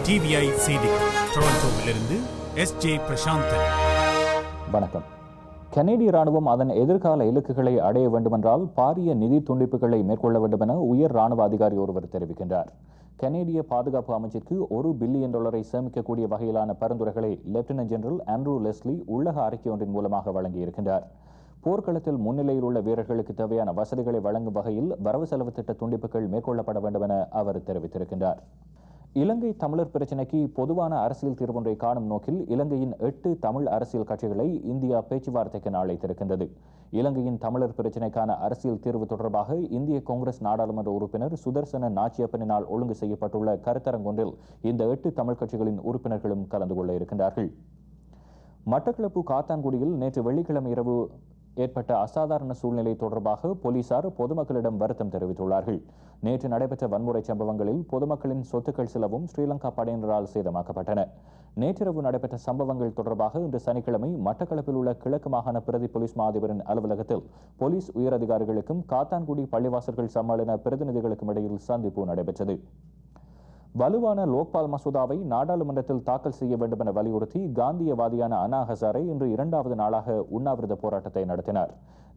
TVI செய்திகள் டொரண்டோவிலிருந்து S J. Prasanthan. வணக்கம். கனேடிய ராணுவம் அதன் எதிர்கால இலக்குகளை அடைய வேண்டுமென்றால் பாரிய நிதி துண்டிப்புகளை மேற்கொள்ள வேண்டும் என உயர் ராணுவ அதிகாரி ஒருவர் தெரிவிக்கின்றார். கனேடிய பாதுகாப்பு அமைச்சிற்கு $1 பில்லியன் சேமிக்கக்கூடிய வகையிலான பரிந்துரைகளை லெப்டினன்ட் ஜெனரல் ஆண்ட்ரூ லெஸ்லி உள்ளக அறிக்கை ஒன்றின் மூலமாக வழங்கியிருக்கின்றார். போர்க்களத்தில் முன்னிலையில் உள்ள வீரர்களுக்கு தேவையான வசதிகளை வழங்கும் வகையில் வரவு செலவு திட்ட துண்டிப்புகள் மேற்கொள்ளப்பட வேண்டும் என அவர் தெரிவித்திருக்கின்றார். இலங்கை தமிழர் பிரச்சினைக்கு பொதுவான அரசியல் தீர்வொன்றை காணும் நோக்கில் இலங்கையின் 8 தமிழ் அரசியல் கட்சிகளை இந்தியா பேச்சுவார்த்தைக்கு அழைத்திருக்கின்றது. இலங்கையின் தமிழர் பிரச்சினைக்கான அரசியல் தீர்வு தொடர்பாக இந்திய காங்கிரஸ் நாடாளுமன்ற உறுப்பினர் சுதர்சன நாச்சியப்பனினால் ஒழுங்கு செய்யப்பட்டுள்ள கருத்தரங்கொன்றில் இந்த 8 தமிழ் கட்சிகளின் உறுப்பினர்களும் கலந்து கொள்ள இருக்கின்றார்கள். மட்டக்களப்பு காத்தான்குடியில் நேற்று வெள்ளிக்கிழமை இரவு ஏற்பட்ட அசாதாரண சூழ்நிலை தொடர்பாக போலீசார் பொதுமக்களிடம் வருத்தம் தெரிவித்துள்ளார்கள். நேற்று நடைபெற்ற வன்முறை சம்பவங்களில் பொதுமக்களின் சொத்துக்கள் சிலவும் ஸ்ரீலங்கா படையினரால் சேதமாக்கப்பட்டன. நேற்றிரவு நடைபெற்ற சம்பவங்கள் தொடர்பாக இன்று சனிக்கிழமை மட்டக்களப்பில் உள்ள கிழக்கு மாகாண பிரதி போலீஸ் மா அதிபரின் அலுவலகத்தில் போலீஸ் உயரதிகாரிகளுக்கும் காத்தான்குடி பள்ளிவாசல்கள் சம்மேளன பிரதிநிதிகளுக்கும் இடையில் சந்திப்பு நடைபெற்றது. வலுவான லோக்பால் மசோதாவை நாடாளுமன்றத்தில் தாக்கல் செய்ய வேண்டும் என வலியுறுத்தி காந்தியவாதியான அண்ணா ஹசாரே இன்று 2வது நாளாக உண்ணாவிரத போராட்டத்தை நடத்தினார்.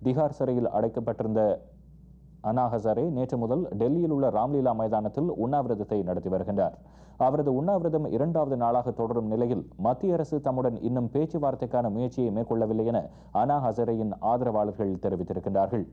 திகார் சிறையில் அடைக்கப்பட்டிருந்த அண்ணா ஹசாரே நேற்று முதல் டெல்லியில் உள்ள ராம்லீலா மைதானத்தில் உண்ணாவிரதத்தை நடத்தி வருகின்றார். அவரது உண்ணாவிரதம் 2வது நாளாக தொடரும் நிலையில் மத்திய அரசு தம்முடன் இன்னும் பேச்சுவார்த்தைக்கான முயற்சியை மேற்கொள்ளவில்லை என அண்ணா ஹசாரேயின் ஆதரவாளர்கள் தெரிவித்திருக்கின்றார்கள்.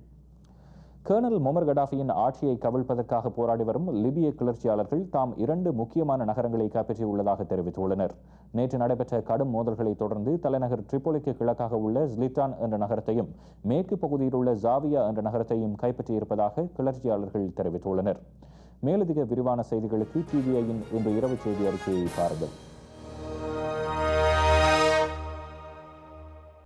கர்னல் மொமர் கடாஃபியின் ஆட்சியை கவிழ்ப்பதற்காக போராடி வரும் லிபிய கிளர்ச்சியாளர்கள் தாம் 2 முக்கியமான நகரங்களை கைப்பற்றியுள்ளதாக தெரிவித்துள்ளனர். நேற்று நடைபெற்ற கடும் மோதல்களை தொடர்ந்து தலைநகர் ட்ரிபோலிக்கு கிழக்காக உள்ள ஸ்லிட்டான் என்ற நகரத்தையும் மேற்கு பகுதியில் உள்ள ஜாவியா என்ற நகரத்தையும் கைப்பற்றியிருப்பதாக கிளர்ச்சியாளர்கள் தெரிவித்துள்ளனர். மேலதிக விரிவான செய்திகளுக்கு டிவிஐயின் இன்று இரவு செய்தி அறிக்கையை பாருங்கள்.